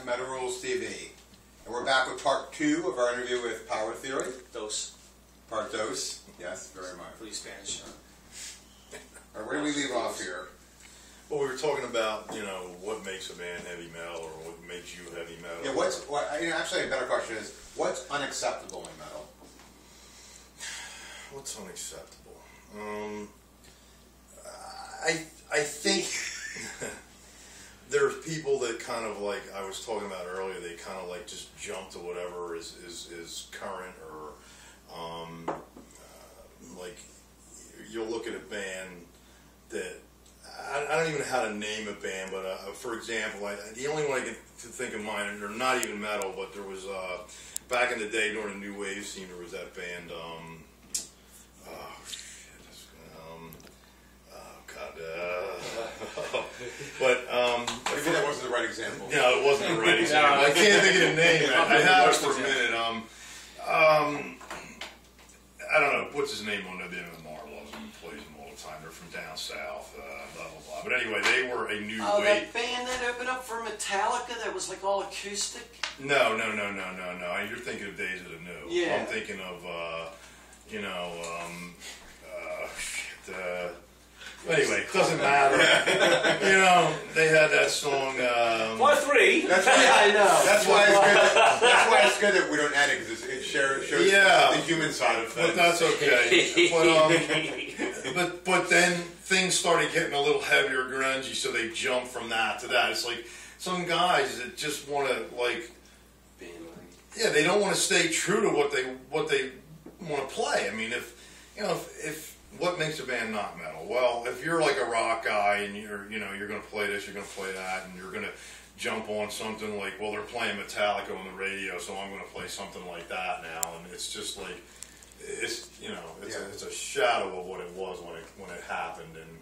Metal Rules TV. And we're back with part 2 of our interview with Power Theory. Dos. Part dos. Yes, very much. Pretty Spanish. All right, where do we leave off here? Well, we were talking about, what makes a band heavy metal or what makes you heavy metal. Yeah, actually a better question is, what's unacceptable in metal? What's unacceptable? I think there's people that kind of like, I was talking about earlier, they kind of like just jump to whatever is current or like you'll look at a band that, I don't even know how to name a band, but for example, the only one I can think of mine, they're not even metal, but there was, back in the day during the New Wave scene, there was that band, but maybe that wasn't the right example. No, it wasn't the right example. I can't think of the name. I have it for a minute. I don't know what's his name on the Marlows and plays them all the time. They're from down south, blah blah blah. But anyway, they were a new wave. That band that opened up for Metallica that was like all acoustic. No. You're thinking of Days of the New. Yeah. I'm thinking of anyway, it doesn't matter. They had that song. Part 3. That's why I know. That's why it's good that we don't edit because it shows the human side of things. But that's okay. But then things started getting a little heavier, grungy, so they jumped from that to that. It's like some guys that just want to they don't want to stay true to what they want to play. I mean, if what makes a band not metal? Well, if you're like a rock guy and you're going to play this, you're going to play that, and you're going to jump on something like, well, they're playing Metallica on the radio, so I'm going to play something like that now, and it's just like it's a shadow of what it was when it happened, and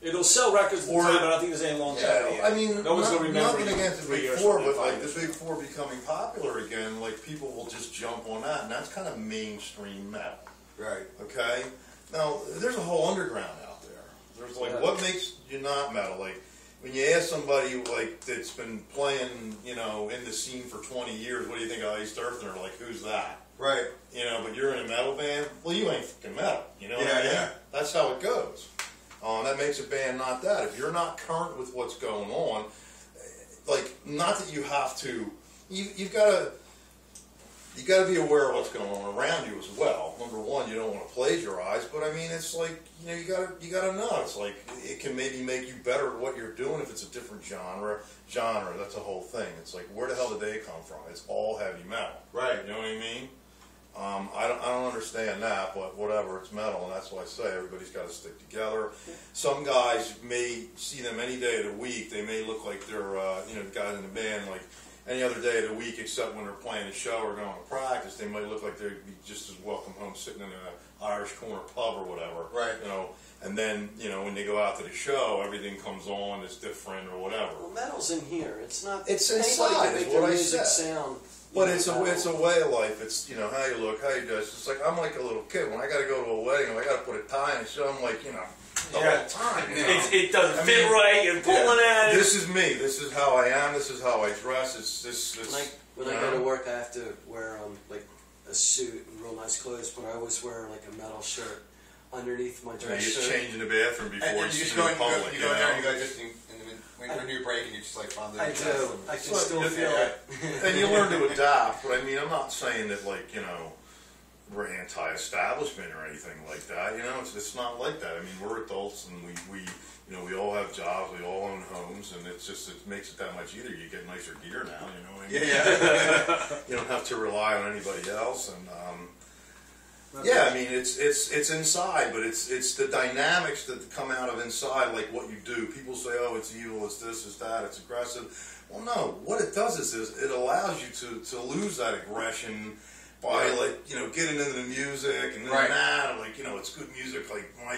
it'll sell records at the time, but I don't think there's any longevity. I mean, no one's going to remember. Nothing against the Big Four, but like the Big Four becoming popular again, like people will just jump on that, and that's kind of mainstream metal, right? Okay. Now, there's a whole underground out there. There's like, what makes you not metal? Like, when you ask somebody like that's been playing, in the scene for 20 years, what do you think of Iced Earth? And they're like, who's that? Right. But you're in a metal band? Well, you ain't fucking metal. What I mean? Yeah. That's how it goes. That makes a band not that. If you're not current with what's going on, like, not that you have to, you've got to. You got to be aware of what's going on around you as well. Number one, you don't want to plagiarize, but I mean, it's like you got to know. It's like it can maybe make you better at what you're doing if it's a different genre. That's a whole thing. It's like, where the hell did they come from? It's all heavy metal, right? You know what I mean? I don't understand that, but whatever. It's metal, and that's why I say everybody's got to stick together. Some guys may see them any day of the week. They may look like they're the guys in the band like any other day of the week, except when they're playing a show or going to practice. They might look like they'd be just as welcome home sitting in an Irish corner pub or whatever. Right. And then, when they go out to the show, everything comes on, it's different or whatever. Well, metal's in here. It's not. It's inside, is what I said. Sound, but it's a way of life. It's, how you look, how you dress. It's like, I'm like a little kid. When I got to go to a wedding, I got to put a tie on a show, I'm like, the whole time. It doesn't fit right. You're pulling at it. This is me. This is how I am. This is how I dress. It's when I go to work, I have to wear like a suit and real nice clothes, but I always wear like a metal shirt underneath my dress shirt. You just change in the bathroom before you just go in public. You go there and you go just when you break and you just like fondle I do. I can still feel it. And you learn to adapt. But I mean, I'm not saying that we're anti-establishment or anything like that. It's not like that. I mean, we're adults and we all have jobs, we all own homes, and it makes it that much easier. You get nicer gear now, I mean? Yeah. You don't have to rely on anybody else, and I mean, it's inside, but it's the dynamics that come out of inside, like what you do. People say, oh, it's evil, it's this, it's that, it's aggressive. Well, no. What it does is it allows you to lose that aggression by getting into the music and that, it's good music. Like when I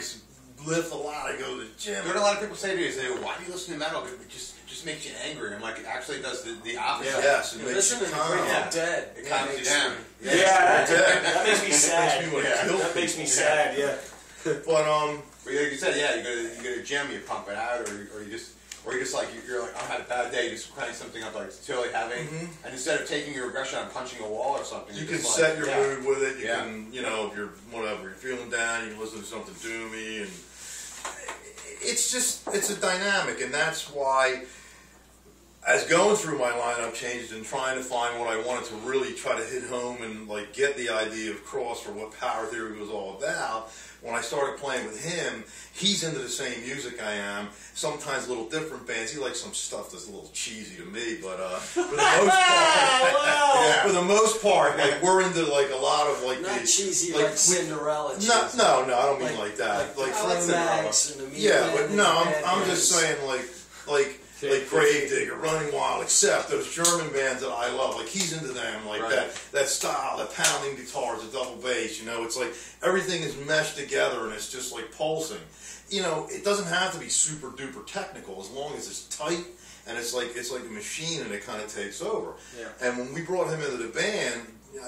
lift a lot, I go to the gym. What a lot of people say to you, why do you listen to metal? It just makes you angry. I'm like, it actually does the opposite. Yes, it makes you calm. Dead. It calms you down. Yeah, that makes me sad. That makes me sad. Yeah. But like you said, you go to the gym, you pump it out, or you just or you're just like you're like, I had a bad day, you just crank something up like it's totally heavy, and instead of taking your aggression and punching a wall or something, you can set your mood with it. You can, you know, if you're whatever you're feeling down, you can listen to something doomy, and it's a dynamic, and that's why. As going through my lineup changes and trying to find what I wanted to really try to hit home and like get the idea across for what Power Theory was all about, when I started playing with him, he's into the same music I am. Sometimes a little different bands. He likes some stuff that's a little cheesy to me, but for the most part, for the most part, like we're into like a lot of like not cheesy like Cinderella. No, I don't mean like that. Like Cinderella. But no, I'm just saying like Gravedigger, Running Wild, except those German bands that I love. Like he's into them, like that style, that pounding guitars, the double bass. You know, it's like everything is meshed together and it's just like pulsing. You know, it doesn't have to be super duper technical as long as it's tight and it's like a machine and it kind of takes over. Yeah. And when we brought him into the band,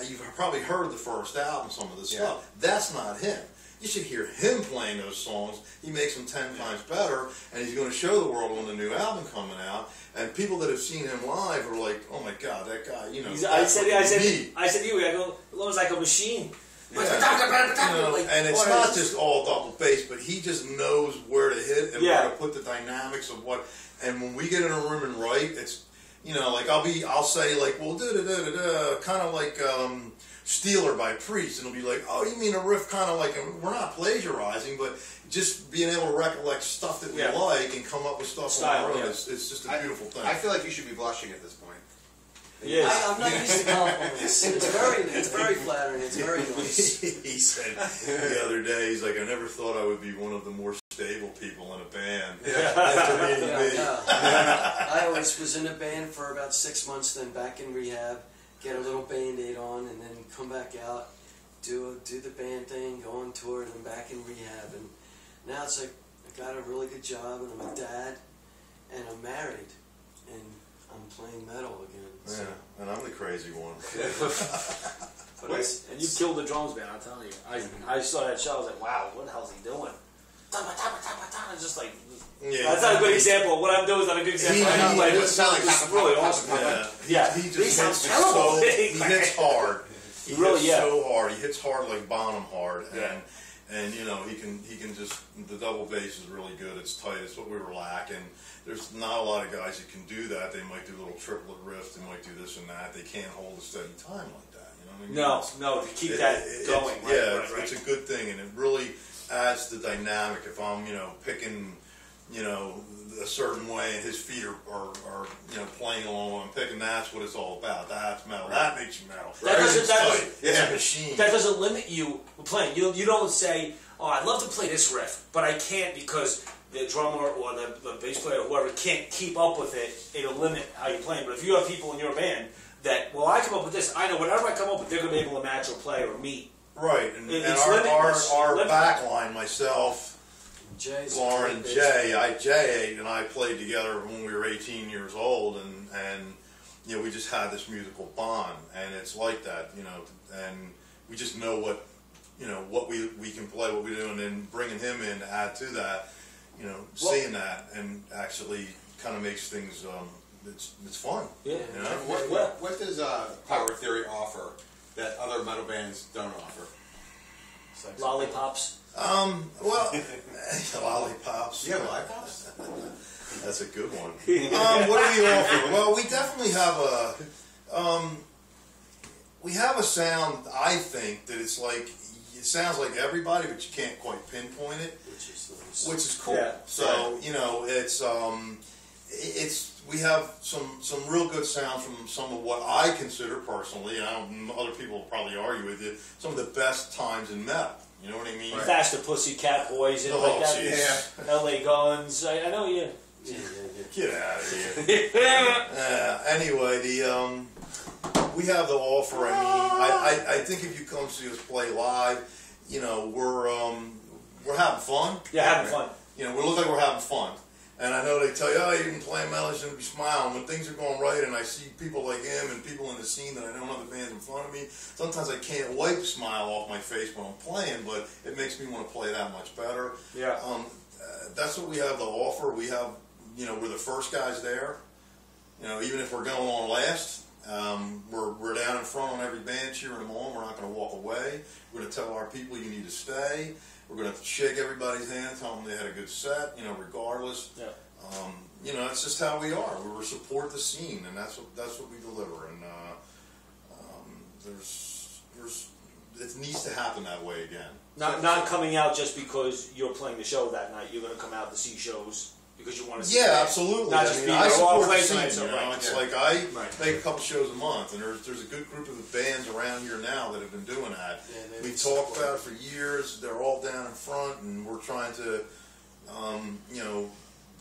you've probably heard the first album, some of the stuff. That's not him. You should hear him playing those songs. He makes them 10 times better, and he's going to show the world on the new album coming out. And people that have seen him live are like, "Oh my God, that guy!" You know, I said to you, I go, "Looks like a machine." Yeah. You know, and it's not just all double bass, but he just knows where to hit and where to put the dynamics of what. And when we get in a room and write, it's, you know, like I'll say like, well, kind of like. Stealer by Priest, and it'll be like, oh, you mean a riff kind of like, we're not plagiarizing, but just being able to recollect stuff that we like and come up with stuff on our own, it's just a beautiful thing. I feel like you should be blushing at this point. Yes. I'm not used to compliments. It's very flattering. It's very nice. He said the other day, he's like, I never thought I would be one of the more stable people in a band. After meeting me. I always was in a band for about 6 months, then back in rehab. Get a little Band-Aid on, and then come back out, do the band thing, go on tour, and then back in rehab. And now it's like I got a really good job, and I'm a dad, and I'm married, and I'm playing metal again. So. Yeah, and I'm the crazy one. And you killed the drums, man. I'm telling you. I saw that show. I was like, wow, what the hell's he doing? It's just like, that's not a good example. What I'm doing is not a good example. I'm like, it sounds like it's really awesome. He just hits terrible. He hits hard. He hits so hard. He hits hard like Bonham hard, and you know he can just, the double bass is really good. It's tight. It's what we were lacking. There's not a lot of guys that can do that. They might do little triplet riffs. They might do this and that. They can't hold a steady time like that. You know what I mean? No, to keep that going. It's a good thing, and it really adds the dynamic. If I'm, you know, picking, you know, a certain way and his feet are you know, playing along, I'm picking, that's what it's all about. That's metal. That makes you metal. It's a machine. That doesn't limit you playing. You don't say, oh, I'd love to play this riff, but I can't because the drummer or the bass player or whoever can't keep up with it. It'll limit how you play. But if you have people in your band that, well, I come up with this, I know whatever I come up with, they're going to be able to match or play or meet. Right, and our back line, myself, Lauren, and Jay and I played together when we were 18 years old, and you know, we just had this musical bond, and it's like that, you know, and we just know what, you know, what we can play, what we do, and then bringing him in to add to that, you know, seeing that, and actually kind of makes things, it's fun. Yeah. You know? What does Power Theory offer that other metal bands don't offer? Lollipops. Well, lollipops. You have lollipops? That's a good one. What do we offer? Well, we definitely have a sound. I think that it's like, it sounds like everybody, but you can't quite pinpoint it, which is cool. Yeah, so you know, we have some real good sounds from some of what I consider personally, and other people will probably argue with you, some of the best times in metal. You know what I mean? Right. Faster Pussycat Boys and like that. Yeah. LA Guns. I know you. Get out of here. Anyway, we have the offer. I mean, I think if you come see us play live, you know, we're having fun. Yeah, having fun. You know, we look like we're having fun. And I know they tell you, oh, you can play metal, you shouldn't be smiling. When things are going right and I see people like him and people in the scene that I know in other bands in front of me, sometimes I can't wipe the smile off my face when I'm playing, but it makes me want to play that much better. Yeah. That's what we have to offer. We have you know, we're the first guys there. You know, even if we're going on last, we're down in front on every band cheering them on. We're not going to walk away. We're going to tell our people you need to stay. We're going to shake everybody's hand, tell them they had a good set, you know, regardless. Yeah. You know, it's just how we are. We support the scene, and that's what we deliver. And it needs to happen that way again. Not coming out just because you're playing the show that night. You're going to come out to see shows because you want to see. Yeah, absolutely. Not just I support the scene. So you know, right. It's like I make a couple shows a month, and there's a good group of bands around here now that have been doing that. Yeah, we talked about it for years. They're all down in front, and we're trying to, you know,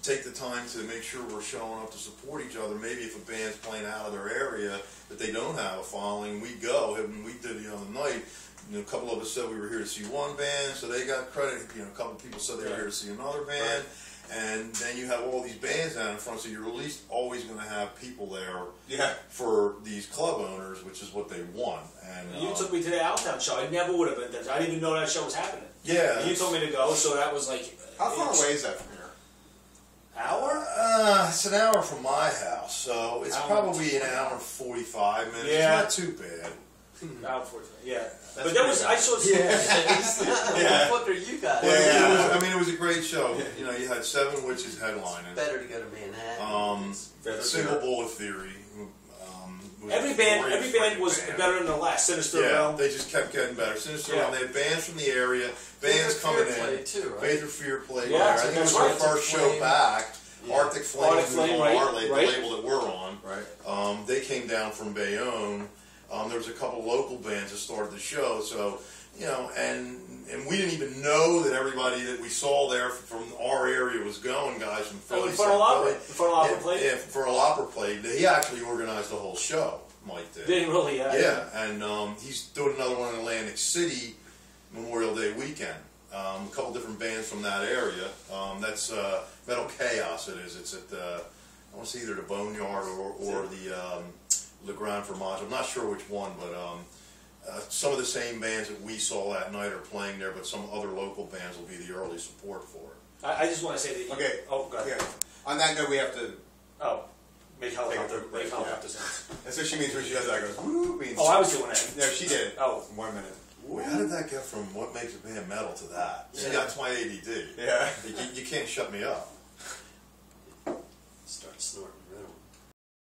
take the time to make sure we're showing up to support each other. Maybe if a band's playing out of their area that they don't have a following, we go. And we did the other night. You know, a couple of us said we were here to see one band, so they got credit. You know, a couple of people said they were here to see another band. And then you have all these bands down in front, so you're at least always going to have people there for these club owners, which is what they want. And you took me to the Altown show. I never would have been there. I didn't even know that show was happening. Yeah. And you told me to go, so that was like... How far away is that from here? Hour? It's an hour from my house, so it's probably an hour and 45 minutes. Yeah. It's not too bad. Hour 45, yeah. But there was, I saw... What are you guys? Yeah, it was a great show. You know, you had Seven Witches headlining. Better to go to Manhattan. Single Bullet Theory. Every band was better than the last. Sinister Realm. They just kept getting better. Sinister Realm. They had bands from the area. Bands coming in. Too, right? Faith or Fear played Yeah, there. I think it was our first show back. Yeah. Arctic Flame, who's on our label, right. the label that we're on. Right. They came down from Bayonne. There was a couple local bands that started the show. So, you know, and we didn't even know that everybody that we saw there from our area was going. Guys from Philly. Funnel Opera played? Yeah, Funnel Opera played. He actually organized the whole show. Mike did. Did he really? Yeah, and he's doing another one in Atlantic City Memorial Day weekend. A couple different bands from that area. That's Metal Chaos. It is. It's at I want to say either the Boneyard or the Le Grand Fromage. I'm not sure which one, but some of the same bands that we saw that night are playing there, but some other local bands will be the early support for it. I just want to say that... Okay. Oh, go ahead. Okay. On that note, we have to... Oh. Make helicopter sounds. That's what she means when she does that. Goes, woo, means... Oh, I was doing that. No, she did. Oh. 1 minute. Wait, how did that get from what makes a band metal to that? See, that's my ADD. Yeah. You can't shut me up. Start snorting.